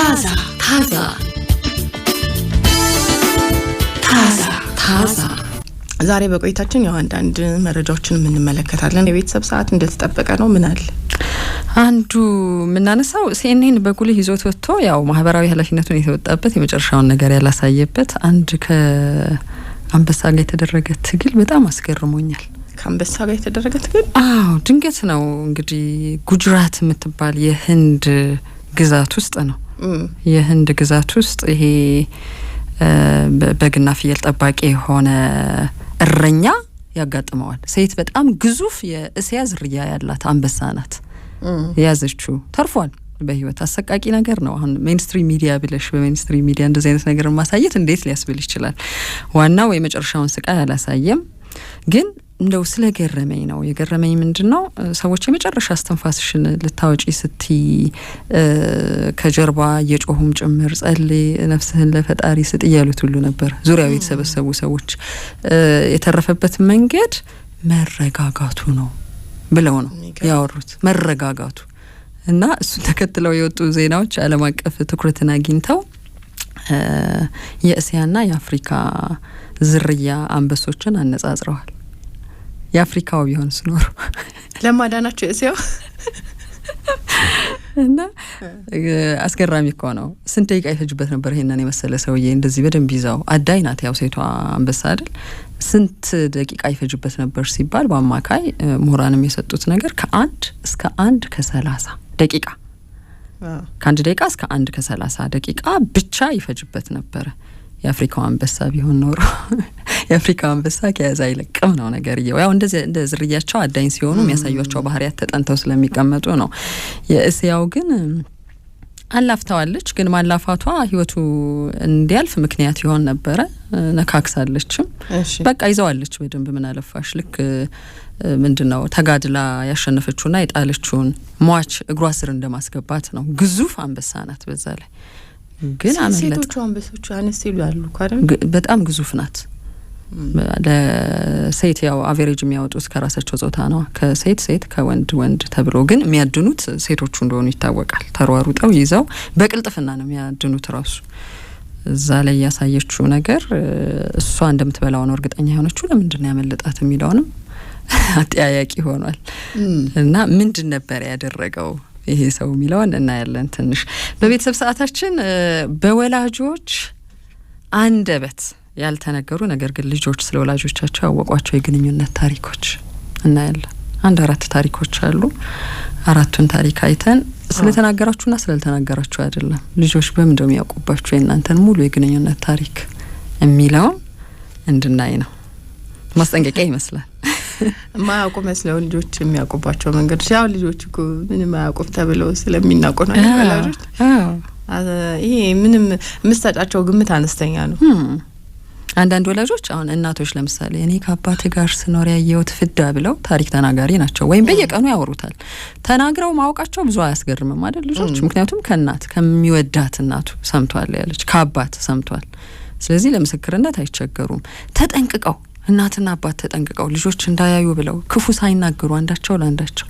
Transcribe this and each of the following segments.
ታዛ ዛሬ በቆይታችን ያው አንዳንድ መረጃዎችን እንመለከታለን። የቤተሰብ ሰዓት እንደተጠበቀ ነው። ምን አለ አንዱ ምናነሳው ሲኤንኤን በጉልህ ይዞት ወጥቶ ያው ማህበራዊ ኃላፊነቱን የተወጣበት የመጨረሻውን ነገር ያላሳየበት አንድ ከአንበሳ ጋር የተደረገ ትግል በጣም አስገርሞኛል። ከአንበሳ ጋር የተደረገ ትግል? አዎ ድንገት ነው እንግዲህ ጉጅራት የምትባል የህንድ ግዛት ውስጥ ነው። የህንድ ግዛት ውስጥ ይሄ በግና ፍየል ጠባቂ የሆነ እረኛ ያጋጥመዋል። ሴት በጣም ግዙፍ የእስያ ዝርያ ያላት አንበሳ ናት ያዘችው። ተርፏል በህይወት። አሰቃቂ ነገር ነው። አሁን ሜንስትሪም ሚዲያ ብለሽ በሜንስትሪም ሚዲያ እንደዚህ አይነት ነገር ማሳየት እንዴት ሊያስብል ይችላል? ዋናው የመጨረሻውን ስቃይ አላሳየም። ግን እንደው ስለገረመኝ ነው። የገረመኝ ምንድነው ሰዎች የመጨረሻ አስተንፋስሽን ልታወጪ ስቲ ከጀርባ የጮሁም ጭምር ጸልይ ነፍስህን ለፈጣሪ ስጥ እያሉት ሁሉ ነበር ዙሪያው የተሰበሰቡ ሰዎች። የተረፈበት መንገድ መረጋጋቱ ነው ብለው ነው ያወሩት። መረጋጋቱ እና እሱን ተከትለው የወጡ ዜናዎች ዓለም አቀፍ ትኩረትን አግኝተው የእስያና የአፍሪካ ዝርያ አንበሶችን አነጻጽረዋል። የአፍሪካው ቢሆንስ ኖሮ ለማዳናቸው እስያው እና አስገራሚ እኮ ነው። ስንት ደቂቃ ይፈጅበት ነበር ይሄንን የመሰለ ሰውዬ እንደዚህ በደንብ ይዛው። አዳይ ናት ያው ሴቷ አንበሳ አይደል? ስንት ደቂቃ ይፈጅበት ነበር ሲባል በአማካይ ምሁራንም የሰጡት ነገር ከ1 እስከ 1 ከ30 ደቂቃ ከ1 ደቂቃ እስከ 1 ከ30 ደቂቃ ብቻ ይፈጅበት ነበር። የአፍሪካው አንበሳ ቢሆን ኖሮ የአፍሪካው አንበሳ ከያዘ አይለቅም ነው ነገር። ያው እንደ ዝርያቸው አዳኝ ሲሆኑ የሚያሳዩቸው ባህሪያት ተጠንተው ስለሚቀመጡ ነው። የእስያው ግን አላፍታዋለች። ግን ማላፋቷ ህይወቱ እንዲያልፍ ምክንያት ይሆን ነበረ። ነካክሳለችም በቃ ይዘዋለች በደንብ። ምን አለፋሽ ልክ ምንድነው ተጋድላ ያሸነፈችውና የጣለችውን ሟች እግሯ ስር እንደማስገባት ነው። ግዙፍ አንበሳ ናት በዛ ላይ። ግን ሴቶቹ አንበሶቹ አነስ ይላሉ ካረም በጣም ግዙፍ ናት። ለሴት ያው አቨሬጅ የሚያወጡት ከራሳቸው ጾታ ነው። ከሴት ሴት ከወንድ ወንድ ተብሎ ግን የሚያድኑት ሴቶቹ እንደሆኑ ይታወቃል። ተሯሩጠው ይዘው በቅልጥፍና ነው የሚያድኑት። ራሱ እዛ ላይ ያሳየችው ነገር እሷ እንደምትበላው ነው እርግጠኛ የሆነችው። ለምንድን ነው ያመለጣት የሚለውንም አጥያያቂ ሆኗል። እና ምንድን ነበር ያደረገው ይሄ ሰው የሚለውን እናያለን። ትንሽ በቤተሰብ ሰዓታችን በወላጆች አንደበት ያልተነገሩ ነገር ግን ልጆች ስለ ወላጆቻቸው ያወቋቸው የግንኙነት ታሪኮች እናያለን። 4 ታሪኮች አሉ። 4ቱን ታሪክ አይተን ስለተናገራችሁና ስላልተናገራችሁ አይደለም ልጆች በምን እንደሚያውቁባችሁ የእናንተን ሙሉ የግንኙነት ታሪክ የሚለውን እንድናይ ነው። ማስጠንቀቂያ ይመስላል። ማያውቁ መስለው ልጆች የሚያውቁባቸው መንገዶች ያው ልጆች እኮ ምንም አያውቁም ተብለው ስለሚናቁ ነው ወላጆች። ይሄ ምንም መስጠጣቸው ግምት አነስተኛ ነው። አንዳንድ ወላጆች አሁን እናቶች ለምሳሌ እኔ ከአባቴ ጋር ስኖር ያየሁት ፍዳ ብለው ታሪክ ተናጋሪ ናቸው። ወይም በየቀኑ ያወሩታል። ተናግረው ማወቃቸው ብዙ አያስገርምም አይደል ልጆች? ምክንያቱም ከእናት ከሚወዳት እናቱ ሰምቷል ያለች ከአባት ሰምቷል። ስለዚህ ለምስክርነት አይቸገሩም። ተጠንቅቀው እናትና አባት ተጠንቅቀው ልጆች እንዳያዩ ብለው ክፉ ሳይናገሩ አንዳቸው ለአንዳቸው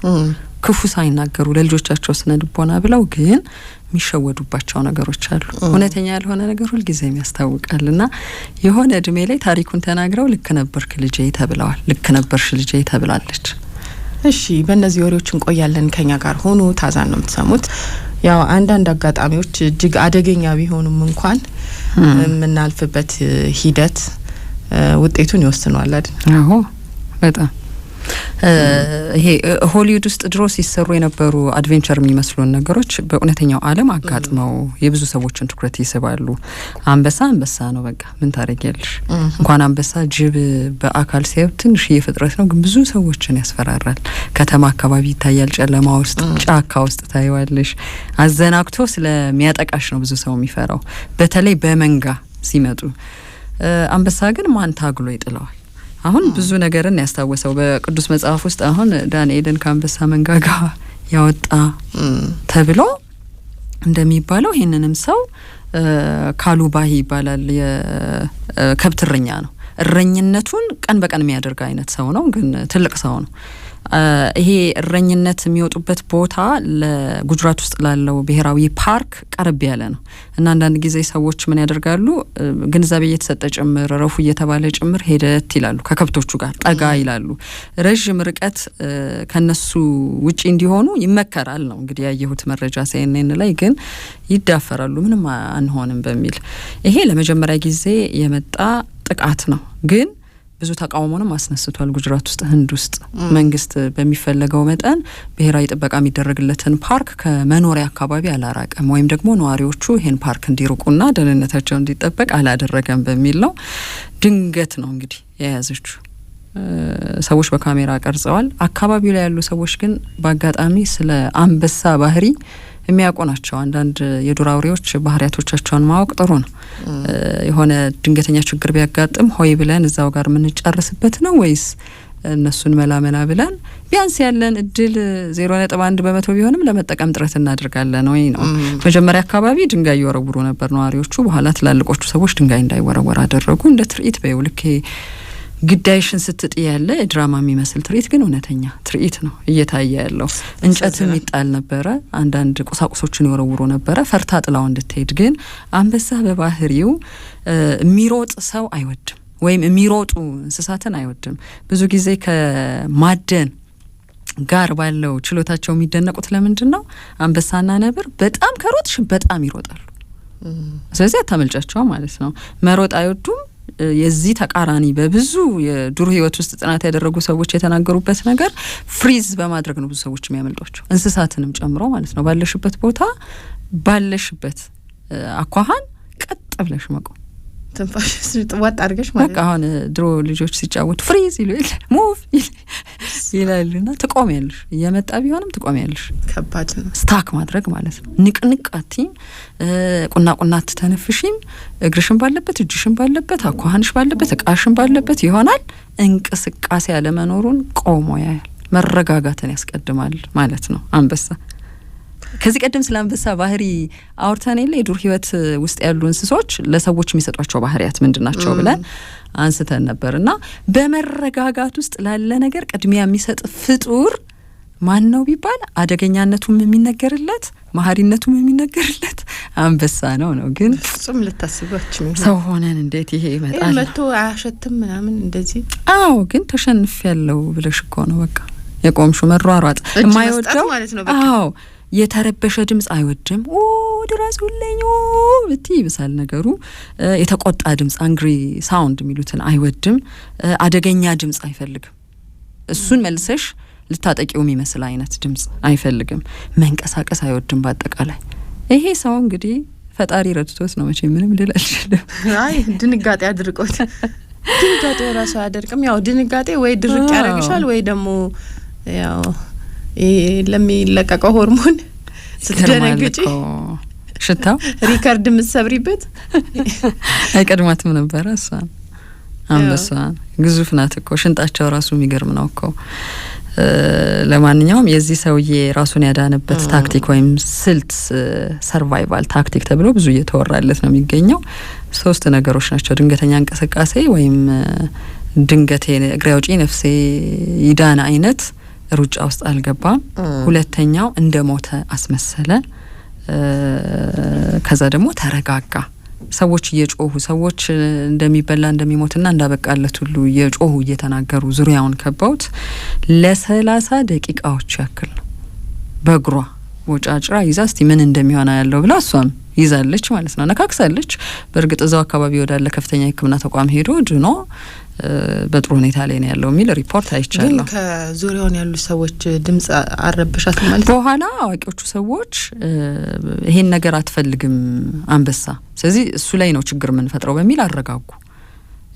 ክፉ ሳይናገሩ ለልጆቻቸው ስነ ልቦና ብለው ግን የሚሸወዱባቸው ነገሮች አሉ። እውነተኛ ያልሆነ ነገር ሁሉ ጊዜ ያስታውቃልና የሆነ እድሜ ላይ ታሪኩን ተናግረው ልክ ነበርክ ልጄ ተብለዋል። ልክ ነበርሽ ልጄ ተብላለች። እሺ በእነዚህ ወሬዎች እንቆያለን። ከኛ ጋር ሆኑ። ታዛን ነው የምትሰሙት። ያው አንዳንድ አጋጣሚዎች እጅግ አደገኛ ቢሆኑም እንኳን የምናልፍበት ሂደት ውጤቱን ይወስነዋል አይደል? አዎ በጣም ይሄ ሆሊውድ ውስጥ ድሮ ሲሰሩ የነበሩ አድቬንቸር የሚመስሉን ነገሮች በእውነተኛው ዓለም አጋጥመው የብዙ ሰዎችን ትኩረት ይስባሉ። አንበሳ ነው በቃ ምን ታረጊያለሽ? እንኳን አንበሳ ጅብ በአካል ሲያዩ ትንሽ የፍጥረት ነው፣ ግን ብዙ ሰዎችን ያስፈራራል። ከተማ አካባቢ ይታያል፣ ጨለማ ውስጥ ጫካ ውስጥ ታይዋለሽ። አዘናግቶ ስለሚያጠቃሽ ነው ብዙ ሰው የሚፈራው፣ በተለይ በመንጋ ሲመጡ። አንበሳ ግን ማን ታግሎ ይጥለዋል? አሁን ብዙ ነገርን ያስታወሰው በቅዱስ መጽሐፍ ውስጥ አሁን ዳንኤልን ከአንበሳ መንጋጋ ያወጣ ተብሎ እንደሚባለው ይሄንንም ሰው ካሉባሂ ይባላል። የከብት እረኛ ነው። እረኝነቱን ቀን በቀን የሚያደርግ አይነት ሰው ነው፣ ግን ትልቅ ሰው ነው። ይሄ እረኝነት የሚወጡበት ቦታ ለጉጅራት ውስጥ ላለው ብሔራዊ ፓርክ ቀርብ ያለ ነው እና አንዳንድ ጊዜ ሰዎች ምን ያደርጋሉ ግንዛቤ እየተሰጠ ጭምር ረፉ እየተባለ ጭምር ሄደት ይላሉ ከከብቶቹ ጋር ጠጋ ይላሉ ረጅም ርቀት ከነሱ ውጪ እንዲሆኑ ይመከራል ነው እንግዲህ ያየሁት መረጃ CNN ላይ ግን ይዳፈራሉ ምንም አንሆንም በሚል ይሄ ለመጀመሪያ ጊዜ የመጣ ጥቃት ነው ግን ብዙ ተቃውሞንም አስነስቷል ጉጅራት ውስጥ ህንድ ውስጥ መንግስት በሚፈለገው መጠን ብሔራዊ ጥበቃ የሚደረግለትን ፓርክ ከመኖሪያ አካባቢ አላራቀም ወይም ደግሞ ነዋሪዎቹ ይሄን ፓርክ እንዲርቁና ደህንነታቸው እንዲጠበቅ አላደረገም በሚል ነው ድንገት ነው እንግዲህ የያዘችው ሰዎች በካሜራ ቀርጸዋል አካባቢው ላይ ያሉ ሰዎች ግን በአጋጣሚ ስለ አንበሳ ባህሪ የሚያውቁ ናቸው አንዳንድ የዱር አውሬዎች ባህሪያቶቻቸውን ማወቅ ጥሩ ነው የሆነ ድንገተኛ ችግር ቢያጋጥም ሆይ ብለን እዛው ጋር የምንጨርስበት ነው ወይስ እነሱን መላመላ ብለን ቢያንስ ያለን እድል 0.1% ቢሆንም ለመጠቀም ጥረት እናደርጋለን ወይ ነው መጀመሪያ አካባቢ ድንጋይ ይወረውሩ ነበር ነዋሪዎቹ በኋላ ትላልቆቹ ሰዎች ድንጋይ እንዳይወረወር አደረጉ እንደ ትርኢት በይውልክ ግዳይሽን ስትጥ ያለ ድራማ የሚመስል ትርኢት ግን እውነተኛ ትርኢት ነው እየታየ ያለው እንጨትም ይጣል ነበረ አንዳንድ ቁሳቁሶችን ይወረውሩ ነበረ ፈርታ ጥላው እንድትሄድ ግን አንበሳ በባህሪው የሚሮጥ ሰው አይወድም ወይም የሚሮጡ እንስሳትን አይወድም ብዙ ጊዜ ከማደን ጋር ባለው ችሎታቸው የሚደነቁት ለምንድነው አንበሳና ነብር በጣም ከሮጥሽ በጣም ይሮጣሉ ስለዚህ አታመልጫቸው ማለት ነው መሮጥ አይወዱም የዚህ ተቃራኒ በብዙ የዱር ህይወት ውስጥ ጥናት ያደረጉ ሰዎች የተናገሩበት ነገር ፍሪዝ በማድረግ ነው ብዙ ሰዎች የሚያመልጧቸው እንስሳትንም ጨምሮ ማለት ነው ባለሽበት ቦታ ባለሽበት አኳኋን ቀጥ ብለሽ መቆም ትንፋሽ ጥዋት አድርገሽ ማለት በቃ አሁን ድሮ ልጆች ሲጫወቱ ፍሪዝ ይሉል ሙቭ ይላሉና ትቆሚያለሽ እየመጣ ቢሆንም ትቆሚያለሽ ከባድ ነው ስታክ ማድረግ ማለት ነው ንቅንቃቲ ቁና ተተነፍሽም እግርሽን ባለበት እጅሽን ባለበት አኳኋንሽ ባለበት እቃሽን ባለበት ይሆናል እንቅስቃሴ ያለ መኖሩን ቆሞ ያያል መረጋጋትን ያስቀድማል ማለት ነው አንበሳ ከዚህ ቀደም ስለ አንበሳ ባህሪ አውርተን የለ የዱር ህይወት ውስጥ ያሉ እንስሶች ለሰዎች የሚሰጧቸው ባህሪያት ምንድናቸው ብለን አንስተን ነበርና በመረጋጋት ውስጥ ላለ ነገር ቅድሚያ የሚሰጥ ፍጡር ማን ነው ቢባል አደገኛነቱም የሚነገርለት መሀሪነቱም የሚነገርለት አንበሳ ነው ግን ፍጹም ልታስባችሁ ሰው ሆነን እንዴት ይሄ ይመጣል መጥቶ አያሸትም ምናምን እንደዚህ አዎ ግን ተሸንፍ ያለው ብለሽ እኮ ነው በቃ የቆምሹ መሯሯጥ የማይወደው ማለት ነው በቃ አዎ የተረበሸ ድምጽ አይወድም ድረሱልኝ ብቲ ይብሳል ነገሩ የተቆጣ ድምጽ አንግሪ ሳውንድ የሚሉትን አይወድም አደገኛ ድምጽ አይፈልግም እሱን መልሰሽ ልታጠቂው የሚመስል አይነት ድምጽ አይፈልግም መንቀሳቀስ አይወድም በአጠቃላይ ይሄ ሰው እንግዲህ ፈጣሪ ረድቶት ነው መቼ ምንም ልል አልችልም አይ ድንጋጤ አድርቆት ድንጋጤ ራሱ አያደርቅም ያው ድንጋጤ ወይ ድርቅ ያደርግሻል ወይ ደግሞ ያው ለሚለቀቀው ሆርሞን ስትደነግጪ ሽታው ሪከርድ ምትሰብሪበት አይቀድማትም ነበር እሷ አንበሳ ግዙፍ ናት እኮ ሽንጣቸው ራሱ የሚገርም ነው እኮ ለማንኛውም የዚህ ሰውዬ ራሱን ያዳነበት ታክቲክ ወይም ስልት ሰርቫይቫል ታክቲክ ተብሎ ብዙ እየተወራለት ነው የሚገኘው 3 ነገሮች ናቸው ድንገተኛ እንቅስቃሴ ወይም ድንገቴ እግሬ አውጪ ነፍሴ ይዳና አይነት ሩጫ ውስጥ አልገባም ሁለተኛው እንደሞተ አስመሰለ ከዛ ደግሞ ተረጋጋ ሰዎች እየጮሁ ሰዎች እንደሚበላ እንደሚሞትና እንዳበቃለት ሁሉ እየጮሁ እየተናገሩ ዙሪያውን ከበውት ለ30 ደቂቃዎች ያክል ነው በእግሯ ወጫጭራ ይዛ እስቲ ምን እንደሚሆና ያለው ብላ እሷም ይዛለች ማለት ነው ነካክሳለች በእርግጥ እዛው አካባቢ ወዳለ ከፍተኛ ሕክምና ተቋም ሄዶ ድኖ በጥሩ ሁኔታ ላይ ነው ያለው የሚል ሪፖርት አይቻለሁ ግን ከዙሪያውን ያሉ ሰዎች ድምጽ አረበሻት ማለት በኋላ አዋቂዎቹ ሰዎች ይሄን ነገር አትፈልግም አንበሳ ስለዚህ እሱ ላይ ነው ችግር ምን ፈጥረው በሚል አረጋጉ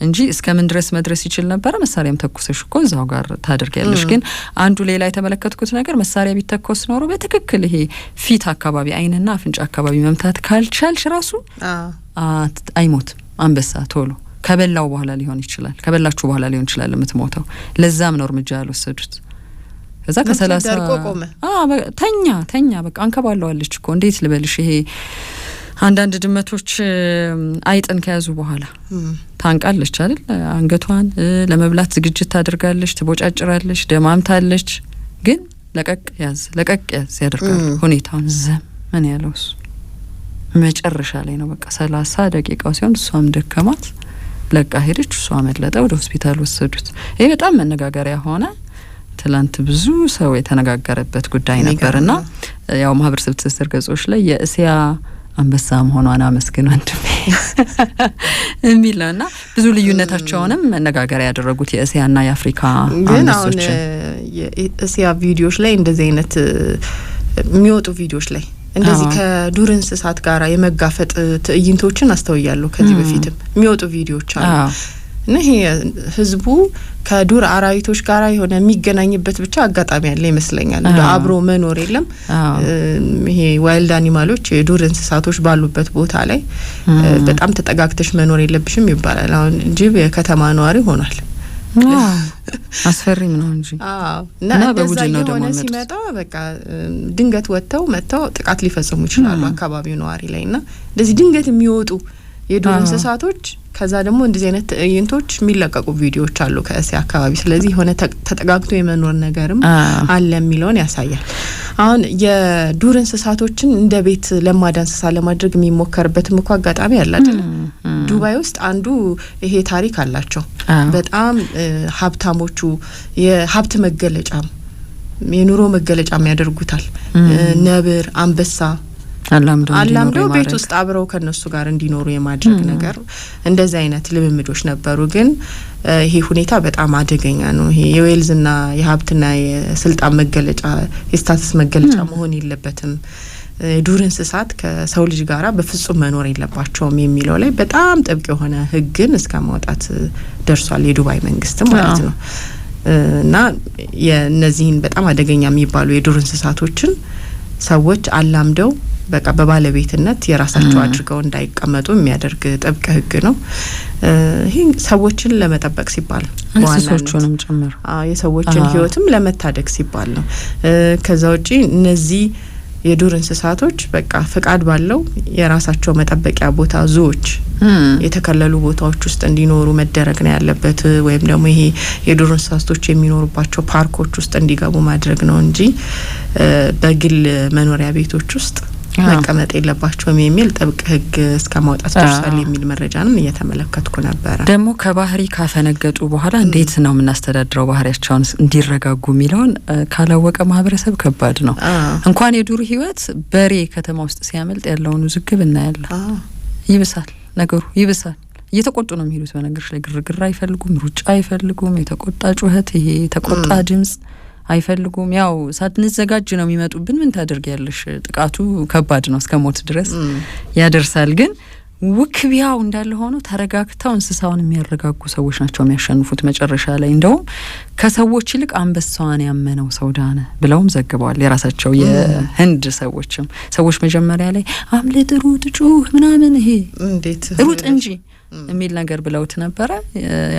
እንጂ እስከምን ድረስ መድረስ ይችል ነበር መሳሪያም ተኩሰሽ እኮ እዛው ጋር ታደርጊያለሽ ግን አንዱ ሌላ የተመለከትኩት ነገር መሳሪያ ቢተኮስ ኖሮ በትክክል ይሄ ፊት አካባቢ አይንና አፍንጫ አካባቢ መምታት ካልቻልሽ ራሱ አይሞትም አንበሳ ቶሎ ከበላው በኋላ ሊሆን ይችላል ከበላችሁ በኋላ ሊሆን ይችላል የምትሞተው ለዛም ነው እርምጃ ያልወሰዱት ከዛ ከ30 ተኛ በቃ አንከባለዋለች እኮ እንዴት ልበልሽ ይሄ አንዳንድ ድመቶች አይጥን ከያዙ በኋላ ታንቃለች አይደል? አንገቷን ለመብላት ዝግጅት ታደርጋለች፣ ትቦጫጭራለች፣ ደማምታለች። ግን ለቀቅ ያዝ ያደርጋል። ሁኔታውን ዘመን ያለውስ መጨረሻ ላይ ነው። በቃ 30 ደቂቃው ሲሆን እሷም ደከማት፣ ለቃ ሄደች። እሷ አመለጠ፣ ወደ ሆስፒታል ወሰዱት። ይሄ በጣም መነጋገሪያ ሆነ። ትላንት ብዙ ሰው የተነጋገረበት ጉዳይ ነበርና ያው ማህበረሰብ ትስስር ገጾች ላይ የእስያ አንበሳ መሆኗን አመስግን ወንድሜ የሚለውና ብዙ ልዩነታቸውንም መነጋገሪያ ያደረጉት የእስያና የአፍሪካ አንበሶች። የእስያ ቪዲዮዎች ላይ እንደዚህ አይነት የሚወጡ ቪዲዮዎች ላይ እንደዚህ ከዱር እንስሳት ጋራ የመጋፈጥ ትዕይንቶችን አስተውያለሁ። ከዚህ በፊትም የሚወጡ ቪዲዮዎች አሉ እና ይሄ ህዝቡ ከዱር አራዊቶች ጋራ የሆነ የሚገናኝበት ብቻ አጋጣሚ ያለ ይመስለኛል። አብሮ መኖር የለም። ይሄ ዋይልድ አኒማሎች የዱር እንስሳቶች ባሉበት ቦታ ላይ በጣም ተጠጋግተሽ መኖር የለብሽም ይባላል። አሁን ጅብ የከተማ ነዋሪ ሆኗል። አስፈሪም ነው እንጂ እና በቡድን ነው ደግሞ ሲመጣ በቃ ድንገት መተው ጥቃት ሊፈጽሙ ይችላሉ አካባቢው ነዋሪ ላይና እንደዚህ ድንገት የሚወጡ የዱር እንስሳቶች ከዛ ደግሞ እንደዚህ አይነት ትዕይንቶች የሚለቀቁ ቪዲዮዎች አሉ ከእስያ አካባቢ። ስለዚህ የሆነ ተጠጋግቶ የመኖር ነገርም አለ የሚለውን ያሳያል። አሁን የዱር እንስሳቶችን እንደ ቤት ለማዳ እንስሳ ለማድረግ የሚሞከርበትም እኮ አጋጣሚ አለ አይደል? ዱባይ ውስጥ አንዱ ይሄ ታሪክ አላቸው። በጣም ሀብታሞቹ የሀብት መገለጫም የኑሮ መገለጫም ያደርጉታል። ነብር፣ አንበሳ አላምደው ቤት ውስጥ አብረው ከነሱ ጋር እንዲኖሩ የማድረግ ነገር እንደዚህ አይነት ልምምዶች ነበሩ። ግን ይሄ ሁኔታ በጣም አደገኛ ነው። ይሄ የዌልዝና የሀብትና የስልጣን መገለጫ የስታተስ መገለጫ መሆን የለበትም። ዱር እንስሳት ከሰው ልጅ ጋራ በፍጹም መኖር የለባቸውም የሚለው ላይ በጣም ጥብቅ የሆነ ሕግን እስከ ማውጣት ደርሷል የዱባይ መንግስት ማለት ነው። እና የነዚህን በጣም አደገኛ የሚባሉ የዱር እንስሳቶችን ሰዎች አላምደው በቃ በባለቤትነት የራሳቸው አድርገው እንዳይቀመጡ የሚያደርግ ጥብቅ ሕግ ነው። ይሄ ሰዎችን ለመጠበቅ ሲባል እንስሶቹንም ጭምር የሰዎችን ህይወትም ለመታደግ ሲባል ነው። ከዛ ውጪ እነዚህ የዱር እንስሳቶች በቃ ፍቃድ ባለው የራሳቸው መጠበቂያ ቦታ ዙዎች የተከለሉ ቦታዎች ውስጥ እንዲኖሩ መደረግ ነው ያለበት። ወይም ደግሞ ይሄ የዱር እንስሳቶች የሚኖሩባቸው ፓርኮች ውስጥ እንዲገቡ ማድረግ ነው እንጂ በግል መኖሪያ ቤቶች ውስጥ መቀመጥ የለባቸውም የሚል ጥብቅ ሕግ እስከ ማውጣት ደርሷል የሚል መረጃንም እየተመለከትኩ ነበር። ደግሞ ከባህሪ ካፈነገጡ በኋላ እንዴት ነው የምናስተዳድረው ባህሪያቸውን እንዲረጋጉ የሚለውን ካላወቀ ማህበረሰብ ከባድ ነው። እንኳን የዱር ህይወት በሬ ከተማ ውስጥ ሲያመልጥ ያለውን ውዝግብ እናያለን። ይብሳል ነገሩ ይብሳል። እየተቆጡ ነው የሚሉት። በነገርሽ ላይ ግርግር አይፈልጉም፣ ሩጫ አይፈልጉም፣ የተቆጣ ጩኸት፣ ይሄ የተቆጣ ድምጽ አይፈልጉም። ያው ሳትንዘጋጅ ነው የሚመጡብን። ምን ታደርጊያለሽ? ጥቃቱ ከባድ ነው፣ እስከ ሞት ድረስ ያደርሳል። ግን ውክቢያው እንዳለ ሆኖ ተረጋግተው እንስሳውን የሚያረጋጉ ሰዎች ናቸው የሚያሸንፉት መጨረሻ ላይ። እንደውም ከሰዎች ይልቅ አንበሳዋን ያመነው ሰው ዳነ ብለውም ዘግበዋል የራሳቸው የህንድ ሰዎች መጀመሪያ ላይ አምልጥ፣ ሩጥ፣ ጩህ ምናምን ይሄ እንዴት ሩጥ እንጂ የሚል ነገር ብለውት ነበረ።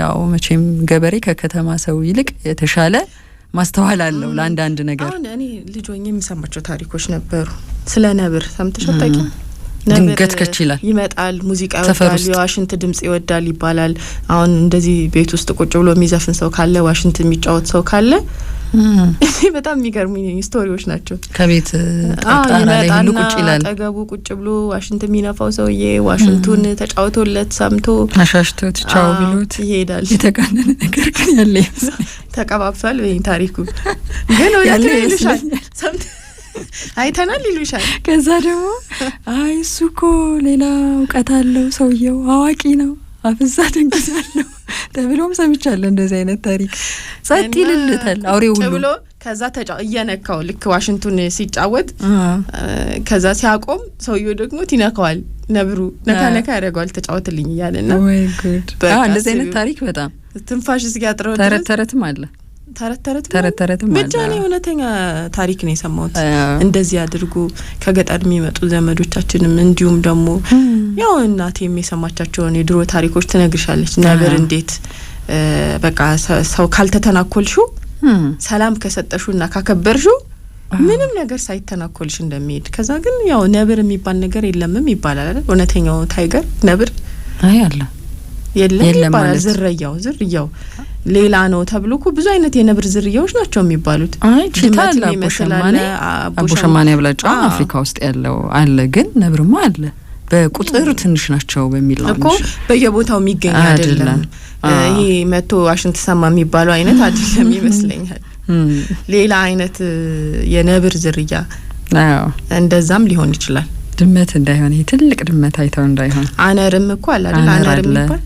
ያው መቼም ገበሬ ከከተማ ሰው ይልቅ የተሻለ ማስተዋል አለው ለአንዳንድ ነገር። አሁን እኔ ልጅ ሆኜ የሚሰማቸው ታሪኮች ነበሩ። ስለ ነብር ሰምተሽ አታውቂም? ድንገት ከችላል ይመጣል፣ ሙዚቃ ይወዳል፣ የዋሽንት ድምጽ ይወዳል ይባላል። አሁን እንደዚህ ቤት ውስጥ ቁጭ ብሎ የሚዘፍን ሰው ካለ፣ ዋሽንት የሚጫወት ሰው ካለ በጣም የሚገርሙኝ ስቶሪዎች ናቸው። ከቤት ጣጣራ ላይ ሁሉ ቁጭ ይላል። አጠገቡ ቁጭ ብሎ ዋሽንት የሚነፋው ሰውዬ ዋሽንቱን ተጫውቶለት ሰምቶ አሻሽቶት ቻው ብሎት ይሄዳል። የተጋነነ ነገር ግን ያለ ይመስላል። ተቀባብቷል ወይ ታሪኩ ግን ያለ ይልሻል። አይተናል ይሉሻል። ከዛ ደግሞ አይ እሱ እኮ ሌላ እውቀት አለው ሰውየው አዋቂ ነው አፍዛ ደንግዛለሁ ተብሎም ሰምቻለሁ። እንደዚህ አይነት ታሪክ ጸጥ ይልልታል አውሬው ሁሉ ብሎ ከዛ እየነካው ልክ ዋሽንቱን ሲጫወት ከዛ ሲያቆም ሰውየው ደግሞ ይነካዋል። ነብሩ ነካ ያደርገዋል ተጫወትልኝ እያለና ወይ ጉድ። እንደዚህ አይነት ታሪክ በጣም ትንፋሽ ሲያጥረው ተረተረትም አለ ተረተረትም ብቻ ነው። እውነተኛ ታሪክ ነው የሰማሁት። እንደዚህ አድርጉ ከገጠር የሚመጡ ዘመዶቻችንም እንዲሁም ደግሞ ያው እናቴም የሰማቻቸውን የድሮ ታሪኮች ትነግርሻለች። ነብር እንዴት በቃ ሰው ካልተተናኮልሽው ሰላም ከሰጠሽውና ካከበርሽው ምንም ነገር ሳይተናኮልሽ እንደሚሄድ ከዛ ግን ያው ነብር የሚባል ነገር የለምም ይባላል አይደል እውነተኛው ታይገር ነብር አይ አለ የለም ይባላል ዝርያው ሌላ ነው ተብሎ እኮ ብዙ አይነት የነብር ዝርያዎች ናቸው የሚባሉት አይ ቺታላ አቦሸማኔ አብላጫው አፍሪካ ውስጥ ያለው አለ ግን ነብርማ አለ በቁጥር ትንሽ ናቸው በሚል ነው እኮ በየቦታው የሚገኝ አይደለም ይሄ መቶ ዋሽንግተን ሰማ የሚባለው አይነት አይደለም ይመስለኛል ሌላ አይነት የነብር ዝርያ እንደዛም ሊሆን ይችላል ድመት እንዳይሆን ይሄ ትልቅ ድመት አይተው እንዳይሆን አነርም እኮ አለ አይደል አነርም ይባል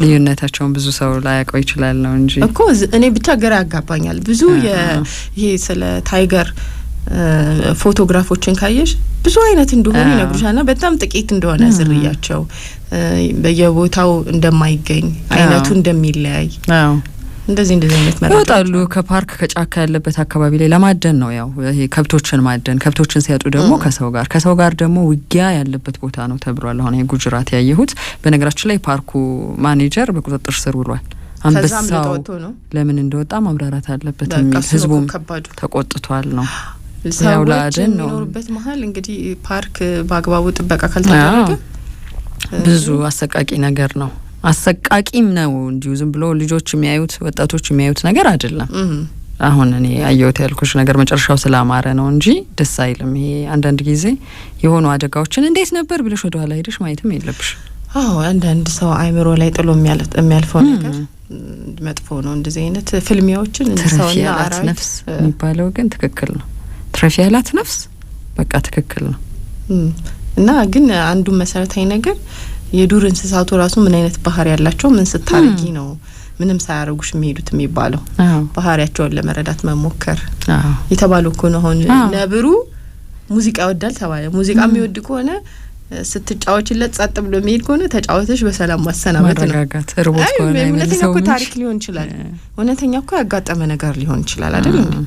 ልዩነታቸውን ብዙ ሰው ላያውቀው ይችላል ነው እንጂ እኮ እኔ ብቻ ግራ ያጋባኛል ብዙ ይሄ ስለ ታይገር ፎቶግራፎችን ካየሽ ብዙ አይነት እንደሆነ ይነግሩሻልና በጣም ጥቂት እንደሆነ ዝርያቸው በየቦታው እንደማይገኝ አይነቱ እንደሚለያይ እንደዚህ አይነት መረጃ ይወጣሉ ከፓርክ ከጫካ ያለበት አካባቢ ላይ ለማደን ነው ያው ይሄ ከብቶችን ማደን ከብቶችን ሲያጡ ደግሞ ከሰው ጋር ደግሞ ውጊያ ያለበት ቦታ ነው ተብሏል አሁን የጉጅራት ያየሁት በነገራችን ላይ ፓርኩ ማኔጀር በቁጥጥር ስር ውሏል አንበሳው ለምን እንደወጣ ማብራራት አለበት የሚል ህዝቡም ተቆጥቷል ነው ሰዎች የሚኖሩበት መሀል እንግዲህ ፓርክ በአግባቡ ጥበቃ ካልተደረገ ብዙ አሰቃቂ ነገር ነው አሰቃቂም ነው እንዲሁ ዝም ብሎ ልጆች የሚያዩት ወጣቶች የሚያዩት ነገር አይደለም አሁን እኔ አየሁት ያልኩሽ ነገር መጨረሻው ስላማረ ነው እንጂ ደስ አይልም ይሄ አንዳንድ ጊዜ የሆኑ አደጋዎችን እንዴት ነበር ብለሽ ወደ ኋላ ሄደሽ ማየትም የለብሽ አንዳንድ ሰው አይምሮ ላይ ጥሎ የሚያልፈው ነገር መጥፎ ነው እንደዚህ አይነት ፍልሚያዎችን ሰውና አራዊት ነፍስ የሚባለው ግን ትክክል ነው ትረፊ ያላት ነፍስ በቃ ትክክል ነው እና ግን አንዱ መሰረታዊ ነገር የዱር እንስሳቱ ራሱ ምን አይነት ባህሪ ያላቸው ምን ስታርጊ ነው ምንም ሳያረጉሽ የሚሄዱት የሚባለው ባህሪያቸውን ለመረዳት መሞከር የተባለው እኮ ነው አሁን ነብሩ ሙዚቃ ይወዳል ተባለ ሙዚቃ የሚወድ ከሆነ ስትጫወችለት ጸጥ ብሎ የሚሄድ ከሆነ ተጫወተሽ በሰላም ማሰናበት ነው ማረጋጋት ርቦት ከሆነ እውነተኛ እኮ ታሪክ ሊሆን ይችላል እውነተኛ እኮ ያጋጠመ ነገር ሊሆን ይችላል አይደል እንዴ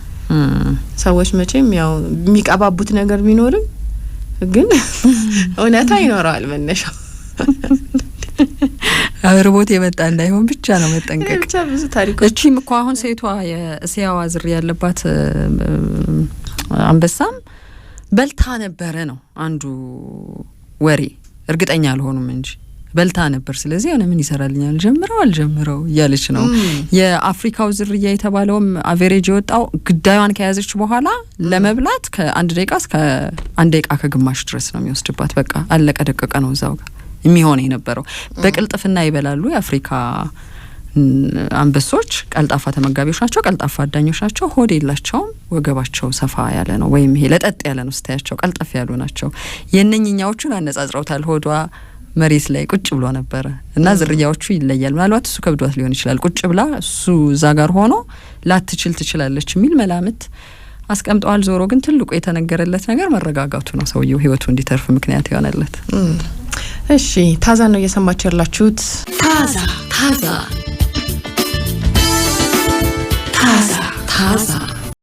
ሰዎች መቼም ያው የሚቀባቡት ነገር ቢኖርም ግን እውነታ ይኖራል መነሻው ርቦት የመጣ እንዳይሆን ብቻ ነው መጠንቀቅ ብቻ ብዙ ታሪኮች እቺም እኮ አሁን ሴቷ የእስያዋ ዝርያ ያለባት አንበሳም በልታ ነበረ ነው አንዱ ወሬ እርግጠኛ አልሆኑም እንጂ በልታ ነበር ስለዚህ አሁን ምን ይሰራልኛል ጀምረው እያለች ነው የአፍሪካው ዝርያ የተባለውም አቨሬጅ የወጣው ግዳዩን ከያዘች በኋላ ለመብላት ከ1 ደቂቃ እስከ 1 ደቂቃ ከግማሽ ድረስ ነው የሚወስድባት በቃ አለቀ ደቀቀ ነው እዛው ጋር የሚሆን የነበረው በቅልጥፍና ይበላሉ የአፍሪካ አንበሶች ቀልጣፋ ተመጋቢዎች ናቸው ቀልጣፋ አዳኞች ናቸው ሆድ የላቸውም ወገባቸው ሰፋ ያለ ነው ወይም ይሄ ለጠጥ ያለ ነው ስታያቸው ቀልጠፍ ያሉ ናቸው የነኝኛዎቹን አነጻጽረውታል ሆዷ መሬት ላይ ቁጭ ብሎ ነበር እና ዝርያዎቹ ይለያል ምናልባት እሱ ከብዷት ሊሆን ይችላል ቁጭ ብላ እሱ እዛ ጋር ሆኖ ትችላለች የሚል መላምት አስቀምጠዋል ዞሮ ግን ትልቁ የተነገረለት ነገር መረጋጋቱ ነው ሰውየው ህይወቱ እንዲተርፍ ምክንያት ይሆነለት እሺ ታዛ ነው እየሰማችሁ ያላችሁት ታዛ